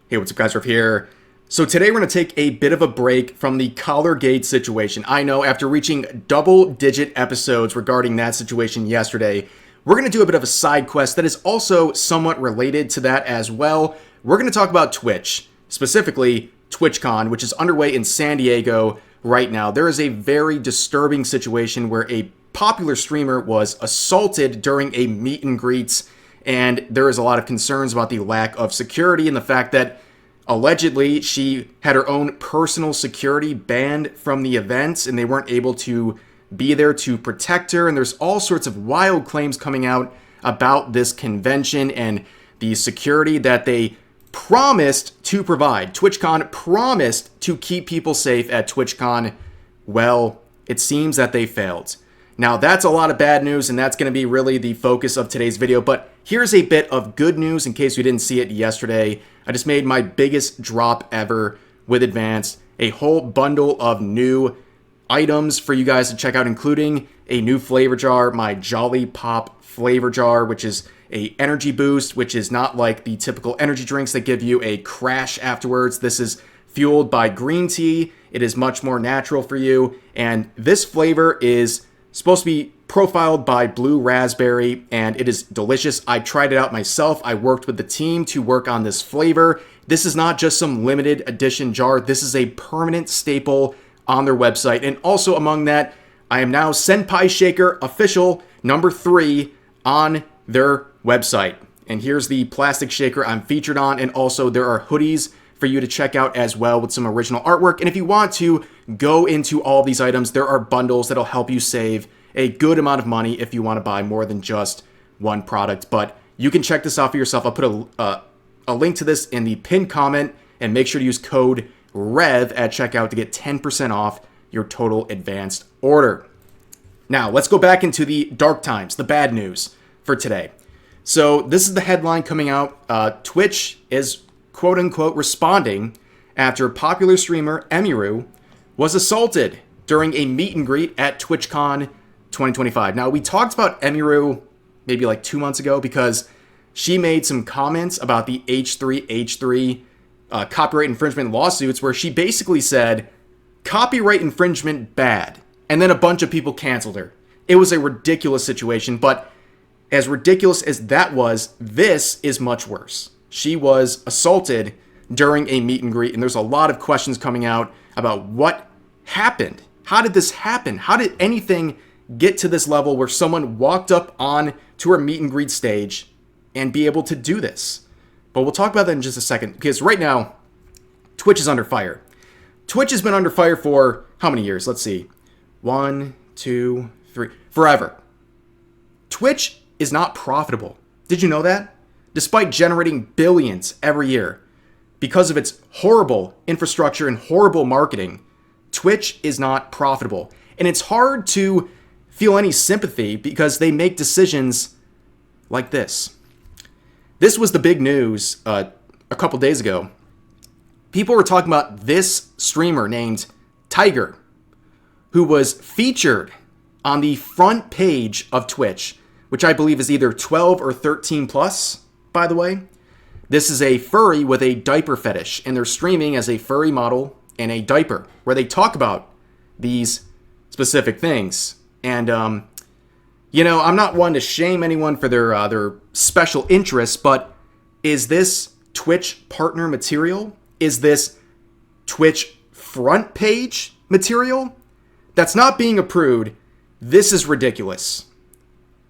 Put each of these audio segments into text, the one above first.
Hey, what's up guys, Riff here. So today we're going to take a bit of a break from the Collargate situation. I know after reaching double-digit episodes regarding that situation yesterday, we're going to do a bit of a side quest that is also somewhat related to that as well. We're going to talk about Twitch, specifically TwitchCon, which is underway in San Diego right now. There is a very disturbing situation where a popular streamer was assaulted during a meet and greets, and there is a lot of concerns about the lack of security and the fact that allegedly she had her own personal security banned from the event and they weren't able to be there to protect her. And there's all sorts of wild claims coming out about this convention and the security that they promised to provide. TwitchCon promised to keep people safe at TwitchCon. Well, it seems that they failed. Now, that's a lot of bad news, and that's going to be really the focus of today's video. But here's a bit of good news in case you didn't see it yesterday. I just made my biggest drop ever with Advanced. A whole bundle of new items for you guys to check out, including a new flavor jar, my Jolly Pop flavor jar, which is a energy boost, which is not like the typical energy drinks that give you a crash afterwards. This is fueled by green tea. It is much more natural for you. And this flavor is supposed to be profiled by blue raspberry, and it is delicious. I tried it out myself. I worked with the team to work on this flavor. This is not just some limited edition jar. This is a permanent staple on their website. And also among that, I am now Senpai Shaker official number 3 on their website. And here's the plastic shaker I'm featured on. And also there are hoodies for you to check out as well with some original artwork. And if you want to go into all of these items, there are bundles that'll help you save a good amount of money if you want to buy more than just one product. But you can check this out for yourself. I'll put a link to this in the pinned comment, and make sure to use code REV at checkout to get 10% off your total advanced order. Now, let's go back into the dark times, the bad news for today. So this is the headline coming out. Twitch is quote-unquote responding after popular streamer Emiru was assaulted during a meet and greet at TwitchCon 2025. Now, we talked about Emiru maybe like 2 months ago because she made some comments about the H3 copyright infringement lawsuits where she basically said, copyright infringement bad, and then a bunch of people canceled her. It was a ridiculous situation, but as ridiculous as that was, this is much worse. She was assaulted during a meet and greet, and there's a lot of questions coming out about what happened. How did this happen? How did anything get to this level where someone walked up on to her meet and greet stage and be able to do this? But we'll talk about that in just a second, because right now, Twitch is under fire. Twitch has been under fire for how many years? Let's see. 1, 2, 3, forever. Twitch is not profitable. Did you know that? Despite generating billions every year, because of its horrible infrastructure and horrible marketing, Twitch is not profitable. And it's hard to feel any sympathy because they make decisions like this. This was the big news a couple days ago. People were talking about this streamer named Tiger, who was featured on the front page of Twitch, which I believe is either 12 or 13 plus, by the way. This is a furry with a diaper fetish, and they're streaming as a furry model in a diaper, where they talk about these specific things. And, I'm not one to shame anyone for their special interests, but is this Twitch partner material? Is this Twitch front page material? That's not being approved. This is ridiculous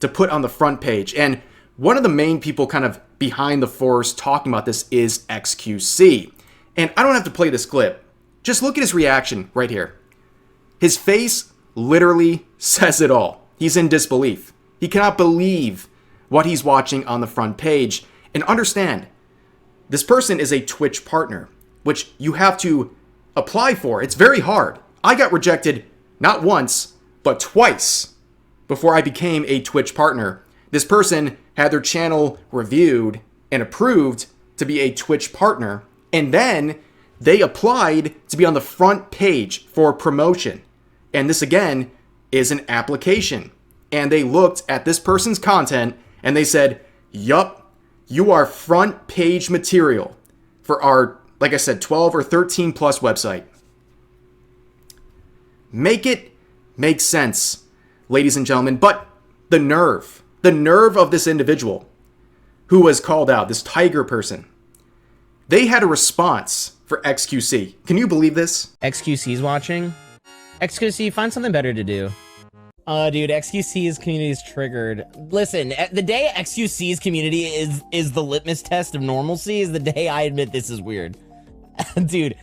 to put on the front page. And one of the main people kind of behind the force talking about this is XQC. And I don't have to play this clip. Just look at his reaction right here. His face literally says it all. He's in disbelief. He cannot believe what he's watching on the front page. And understand, this person is a Twitch partner, which you have to apply for. It's very hard. I got rejected not once, but twice before I became a Twitch partner. This person had their channel reviewed and approved to be a Twitch partner, and then they applied to be on the front page for promotion. And this again is an application. And they looked at this person's content and they said, yup, you are front page material. for our, like I said, 12 or 13 plus website. Make it make sense, ladies and gentlemen. But the nerve of this individual who was called out, this tiger person, they had a response for XQC. Can you believe this? XQC's watching? XQC, find something better to do. Dude, XQC's community is triggered. Listen, the day XQC's community is the litmus test of normalcy is the day I admit this is weird. Dude.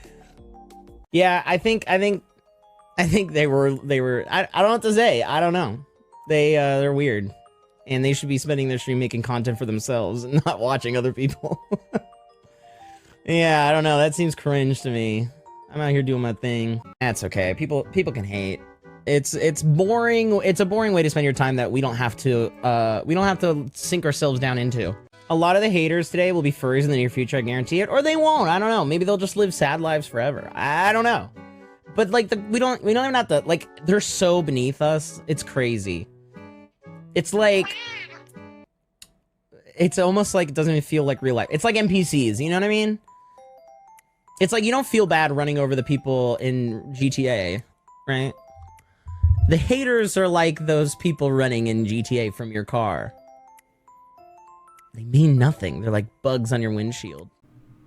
Yeah, I think they were I don't know what to say. I don't know. They're weird. And they should be spending their stream making content for themselves and not watching other people. Yeah, I don't know. That seems cringe to me. I'm out here doing my thing. That's okay. People can hate. It's boring. It's a boring way to spend your time that we don't have to sink ourselves down into. A lot of the haters today will be furries in the near future, I guarantee it, or they won't. I don't know. Maybe they'll just live sad lives forever. I don't know. But like we don't even have to, like, they're so beneath us. It's crazy. It's like, it's almost like it doesn't even feel like real life. It's like NPCs, you know what I mean? It's like you don't feel bad running over the people in GTA, right? The haters are like those people running in GTA from your car. They mean nothing. They're like bugs on your windshield.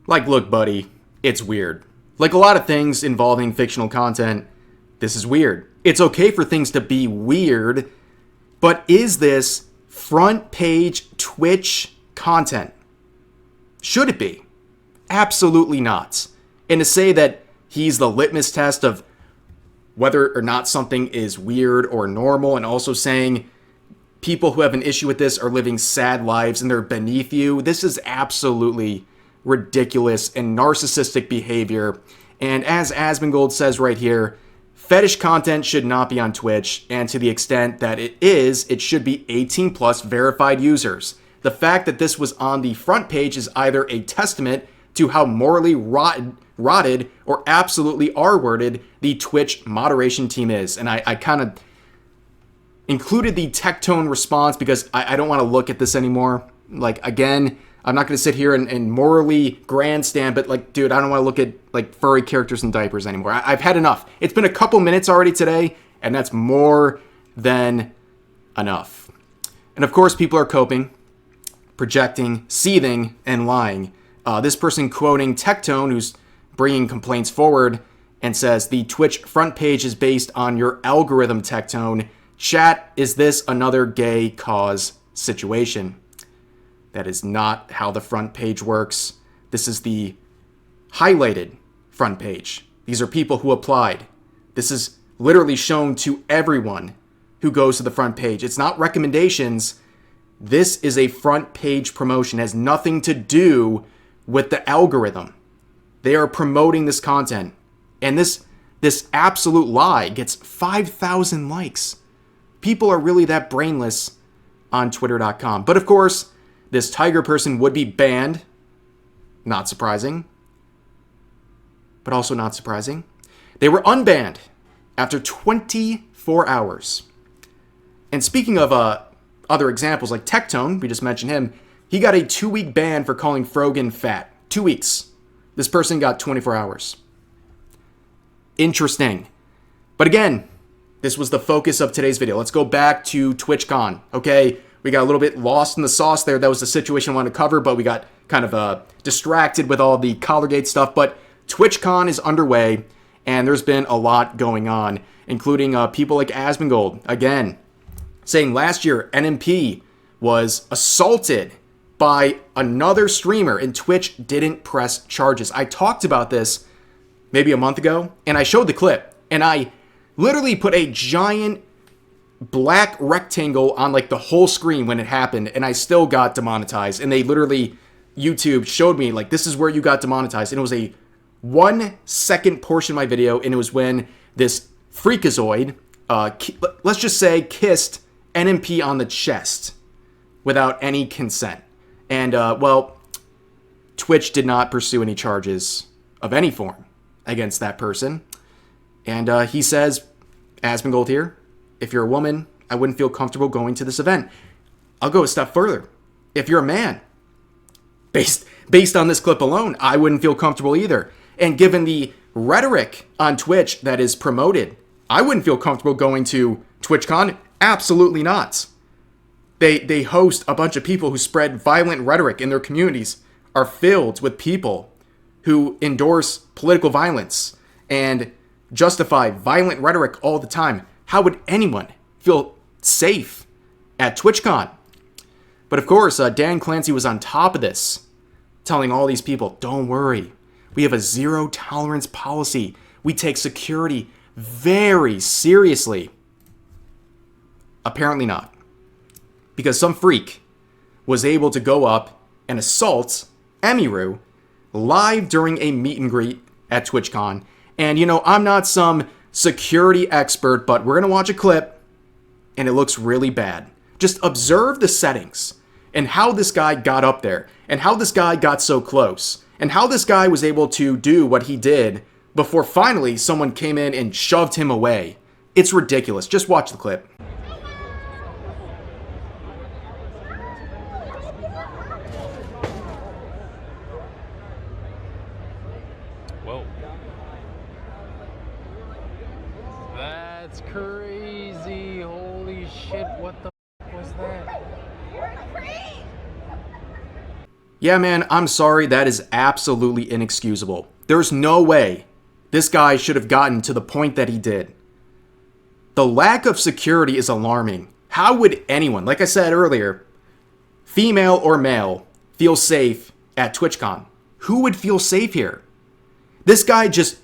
Like, look, buddy, it's weird. Like a lot of things involving fictional content, this is weird. It's okay for things to be weird, but is this front page Twitch content? Should it be? Absolutely not. And to say that he's the litmus test of whether or not something is weird or normal, and also saying people who have an issue with this are living sad lives and they're beneath you, this is absolutely ridiculous and narcissistic behavior. And as Asmongold says right here, fetish content should not be on Twitch, and to the extent that it is, it should be 18 plus verified users. The fact that this was on the front page is either a testament to how morally rotted or absolutely R-worded the Twitch moderation team is. And I kind of included the Tectone response because I don't want to look at this anymore. Like, again, I'm not going to sit here and morally grandstand, but like, dude, I don't want to look at like furry characters in diapers anymore. I've had enough. It's been a couple minutes already today, and that's more than enough. And of course, people are coping, projecting, seething, and lying. This person quoting Tectone, who's bringing complaints forward, and says, the Twitch front page is based on your algorithm, Tectone. Chat, is this another gay cause situation? That is not how the front page works. This is the highlighted front page. These are people who applied. This is literally shown to everyone who goes to the front page. It's not recommendations. This is a front page promotion. It has nothing to do with the algorithm. They are promoting this content. And this absolute lie gets 5,000 likes. People are really that brainless on Twitter.com. But of course, this tiger person would be banned. Not surprising. But also not surprising. They were unbanned after 24 hours. And speaking of other examples like Tectone, we just mentioned him, he got a 2-week ban for calling Frogan fat. 2 weeks. This person got 24 hours. Interesting. But again, this was the focus of today's video. Let's go back to TwitchCon, okay? We got a little bit lost in the sauce there. That was the situation I wanted to cover, but we got kind of distracted with all the Collargate stuff. But TwitchCon is underway, and there's been a lot going on, including people like Asmongold, again, saying last year NMP was assaulted by another streamer, and Twitch didn't press charges. I talked about this maybe a month ago, and I showed the clip, and I literally put a giant black rectangle on like the whole screen when it happened, and I still got demonetized. And they literally, YouTube showed me like, this is where you got demonetized, and it was a 1 second portion of my video, and it was when this freakazoid, let's just say, kissed NMP on the chest without any consent. And well, Twitch did not pursue any charges of any form against that person. And he says, Asmongold here, if you're a woman, I wouldn't feel comfortable going to this event. I'll go a step further. If you're a man, Based on this clip alone, I wouldn't feel comfortable either. And given the rhetoric on Twitch that is promoted, I wouldn't feel comfortable going to TwitchCon. Absolutely not. They host a bunch of people who spread violent rhetoric, in their communities are filled with people who endorse political violence and justify violent rhetoric all the time. How would anyone feel safe at TwitchCon? But of course, Dan Clancy was on top of this, telling all these people, don't worry, we have a zero tolerance policy. We take security very seriously. Apparently not. Because some freak was able to go up and assault Emiru live during a meet and greet at TwitchCon. And, you know, I'm not some security expert, but we're going to watch a clip, and it looks really bad. Just observe the settings and how this guy got up there and how this guy got so close and how this guy was able to do what he did before finally someone came in and shoved him away. It's ridiculous. Just watch the clip. Whoa. That's crazy. Holy shit, what the f was that? Yeah, man, I'm sorry. That is absolutely inexcusable. There's no way this guy should have gotten to the point that he did. The lack of security is alarming. How would anyone, like I said earlier, female or male, feel safe at TwitchCon? Who would feel safe here? This guy just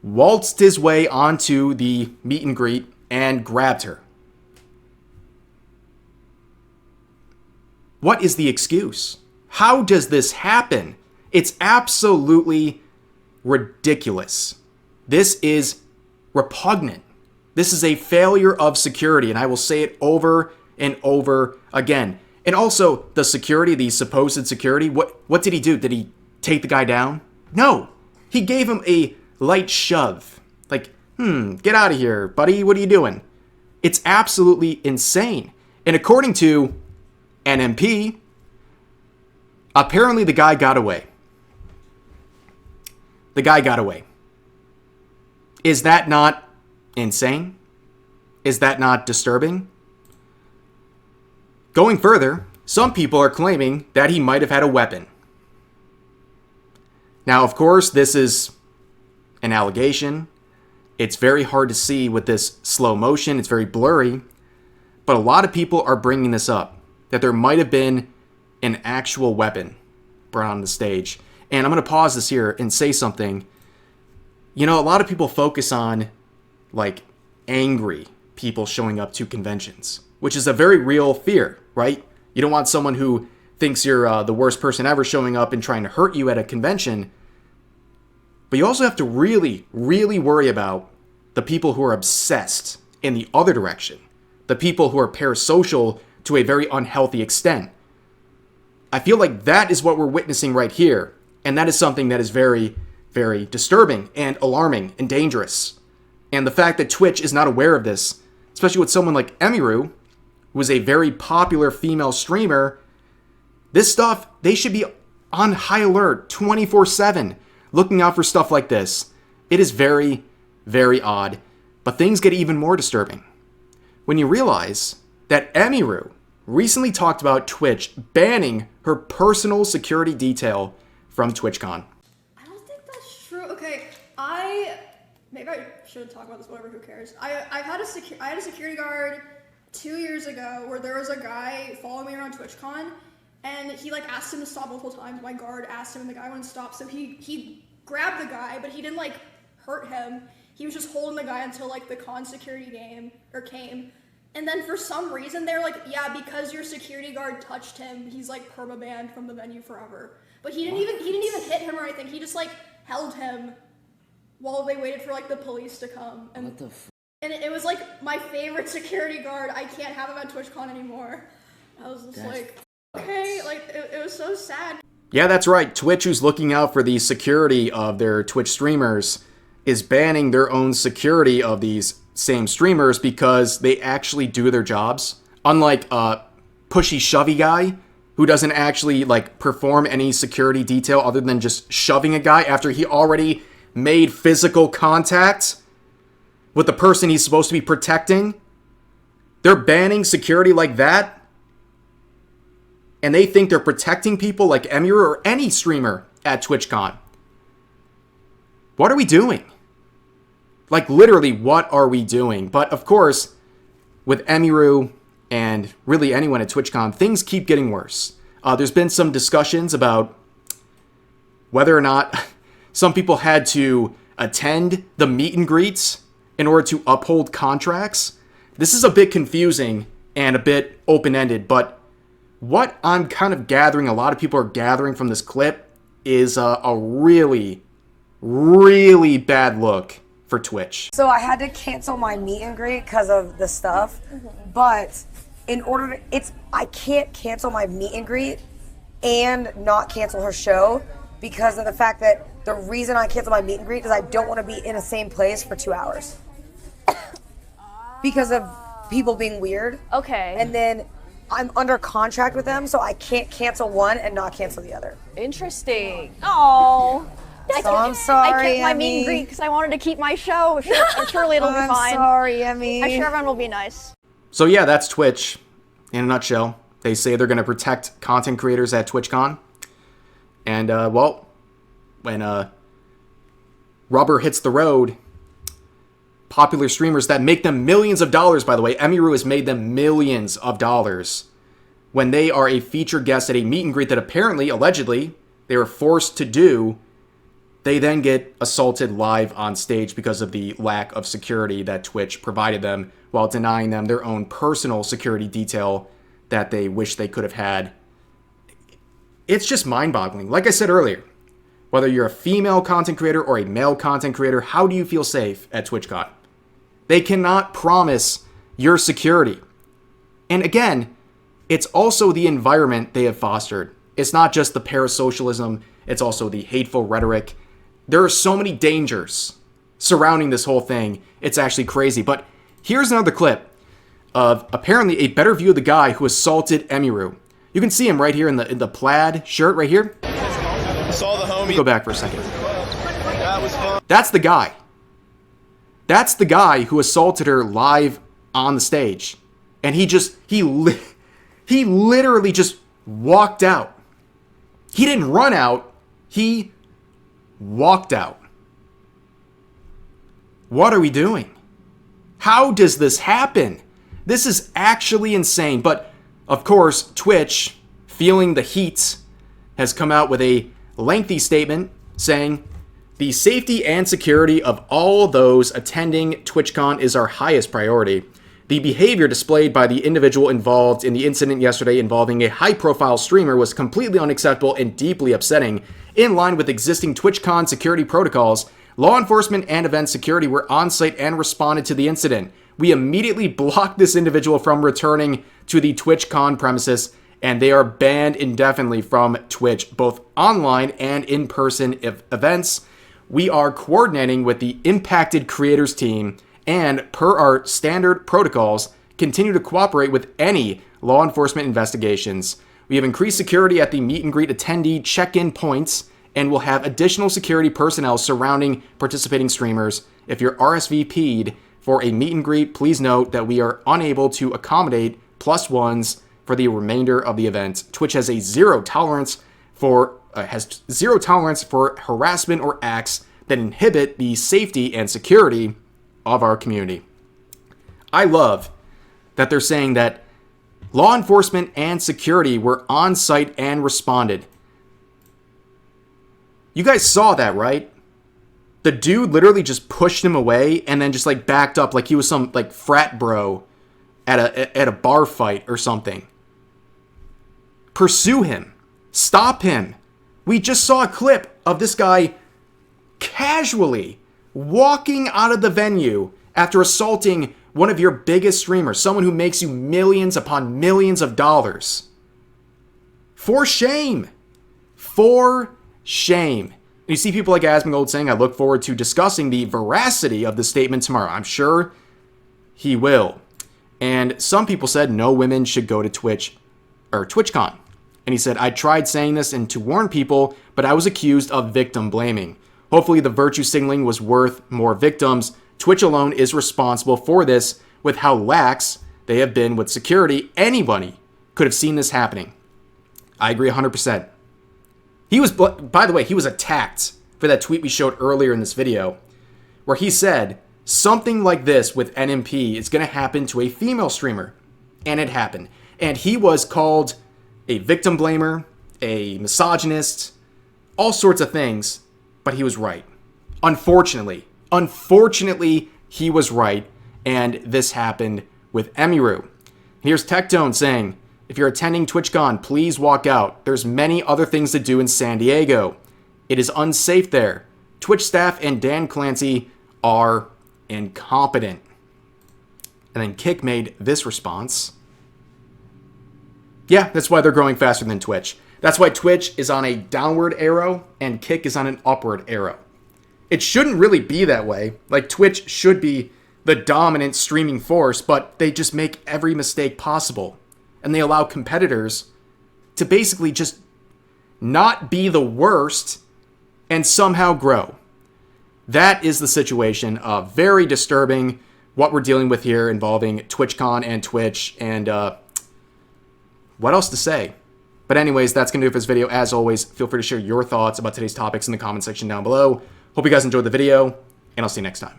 waltzed his way onto the meet and greet and grabbed her. What is the excuse? How does this happen? It's absolutely ridiculous. This is repugnant. This is a failure of security, and I will say it over and over again. And also, the security, the supposed security, what did he do? Did he take the guy down? No. He gave him a light shove. Like, get out of here, buddy. What are you doing? It's absolutely insane. And according to NMP, apparently the guy got away. The guy got away. Is that not insane? Is that not disturbing? Going further, some people are claiming that he might have had a weapon. Now, of course, this is an allegation. It's very hard to see with this slow motion. It's very blurry. But a lot of people are bringing this up, that there might have been an actual weapon brought on the stage. And I'm going to pause this here and say something. You know, a lot of people focus on, like, angry people showing up to conventions, which is a very real fear, right? You don't want someone who thinks you're the worst person ever showing up and trying to hurt you at a convention. But you also have to really, really worry about the people who are obsessed in the other direction. The people who are parasocial to a very unhealthy extent. I feel like that is what we're witnessing right here. And that is something that is very, very disturbing and alarming and dangerous. And the fact that Twitch is not aware of this, especially with someone like Emiru, who is a very popular female streamer, this stuff, they should be on high alert 24/7, looking out for stuff like this. It is very, very odd. But things get even more disturbing when you realize that Emiru recently talked about Twitch banning her personal security detail from TwitchCon. I don't think that's true. Okay, maybe I should talk about this. Whatever, who cares? I had a security guard 2 years ago where there was a guy following me around TwitchCon, and he like asked him to stop multiple times. My guard asked him, and the guy wouldn't stop. So he grabbed the guy, but he didn't like hurt him. He was just holding the guy until like the con security came. And then for some reason they're like, yeah, because your security guard touched him, he's like perma-banned from the venue forever. But he didn't even hit him or anything. He just like held him while they waited for like the police to come. And what the and it was like my favorite security guard. I can't have him at TwitchCon anymore. I was just like, okay, like it was so sad. Yeah, that's right. Twitch, who's looking out for the security of their Twitch streamers, is banning their own security of these same streamers because they actually do their jobs. Unlike a pushy, shovey guy who doesn't actually like perform any security detail other than just shoving a guy after he already made physical contact with the person he's supposed to be protecting. They're banning security like that, and they think they're protecting people like Emiru or any streamer at TwitchCon. What are we doing? Like, literally, what are we doing? But, of course, with Emiru and really anyone at TwitchCon, things keep getting worse. There's been some discussions about whether or not some people had to attend the meet and greets in order to uphold contracts. This is a bit confusing and a bit open-ended, but what I'm kind of gathering, a lot of people are gathering from this clip, is a really, really bad look for Twitch. So I had to cancel my meet and greet because of the stuff, but in order to, I can't cancel my meet and greet and not cancel her show because of the fact that the reason I cancel my meet and greet is I don't want to be in the same place for 2 hours. Because of people being weird. Okay. And then I'm under contract with them, so I can't cancel one and not cancel the other. Interesting. Oh. So I'm sorry, I kept my Emmy. meet and greet because I wanted to keep my show. Surely it'll be I'm fine. sorry, Emmy. I'm sure everyone will be nice. So yeah, that's Twitch in a nutshell. They say they're going to protect content creators at TwitchCon. And, well, when rubber hits the road, popular streamers that make them millions of dollars, by the way, Emiru has made them millions of dollars, when they are a featured guest at a meet and greet that apparently, allegedly, they were forced to do, they then get assaulted live on stage because of the lack of security that Twitch provided them while denying them their own personal security detail that they wish they could have had. It's just mind-boggling. Like I said earlier, whether you're a female content creator or a male content creator, how do you feel safe at TwitchCon? They cannot promise your security. And again, it's also the environment they have fostered. It's not just the parasocialism, it's also the hateful rhetoric. There are so many dangers surrounding this whole thing. It's actually crazy. But here's another clip of apparently a better view of the guy who assaulted Emiru. You can see him right here in the plaid shirt right here. Saw the homie. Go back for a second. That was fun. That's the guy. That's the guy who assaulted her live on the stage. And he literally just walked out. He didn't run out. He walked out. What are we doing? How does this happen? This is actually insane. But, of course, Twitch, feeling the heat, has come out with a lengthy statement saying, "The safety and security of all those attending TwitchCon is our highest priority. The behavior displayed by the individual involved in the incident yesterday involving a high-profile streamer was completely unacceptable and deeply upsetting. In line with existing TwitchCon security protocols, law enforcement and event security were on-site and responded to the incident. We immediately blocked this individual from returning to the TwitchCon premises, and they are banned indefinitely from Twitch, both online and in-person events. We are coordinating with the impacted creators team and, per our standard protocols, continue to cooperate with any law enforcement investigations. We have increased security at the meet and greet attendee check-in points and will have additional security personnel surrounding participating streamers. If you're RSVP'd for a meet and greet, please note that we are unable to accommodate +1s for the remainder of the event. Twitch has zero tolerance for harassment or acts that inhibit the safety and security of our community." I love that they're saying that law enforcement and security were on site and responded. You guys saw that, right? The dude literally just pushed him away and then just like backed up like he was some like frat bro at a bar fight or something. Pursue him. Stop him. We just saw a clip of this guy casually walking out of the venue after assaulting one of your biggest streamers, someone who makes you millions upon millions of dollars. For shame. For shame. You see people like Asmongold saying, "I look forward to discussing the veracity of the statement tomorrow." I'm sure he will. And some people said no women should go to Twitch or TwitchCon. And he said, I tried saying this and to warn people, but I was accused of victim blaming. Hopefully the virtue signaling was worth more victims. Twitch alone is responsible for this with how lax they have been with security. Anybody could have seen this happening. I agree 100%. He was, by the way, he was attacked for that tweet we showed earlier in this video, where he said something like this with NMP is going to happen to a female streamer. And it happened. And he was called a victim blamer, a misogynist, all sorts of things, but he was right. Unfortunately, he was right, and this happened with Emiru. Here's Tectone saying, if you're attending TwitchCon, please walk out. There's many other things to do in San Diego. It is unsafe there. Twitch staff and Dan Clancy are incompetent. And then Kick made this response. Yeah, that's why they're growing faster than Twitch. That's why Twitch is on a downward arrow and Kick is on an upward arrow. It shouldn't really be that way. Like, Twitch should be the dominant streaming force, but they just make every mistake possible. And they allow competitors to basically just not be the worst and somehow grow. That is the situation. Very disturbing what we're dealing with here involving TwitchCon and Twitch. And what else to say? But anyways, that's going to do it for this video. As always, feel free to share your thoughts about today's topics in the comment section down below. Hope you guys enjoyed the video, and I'll see you next time.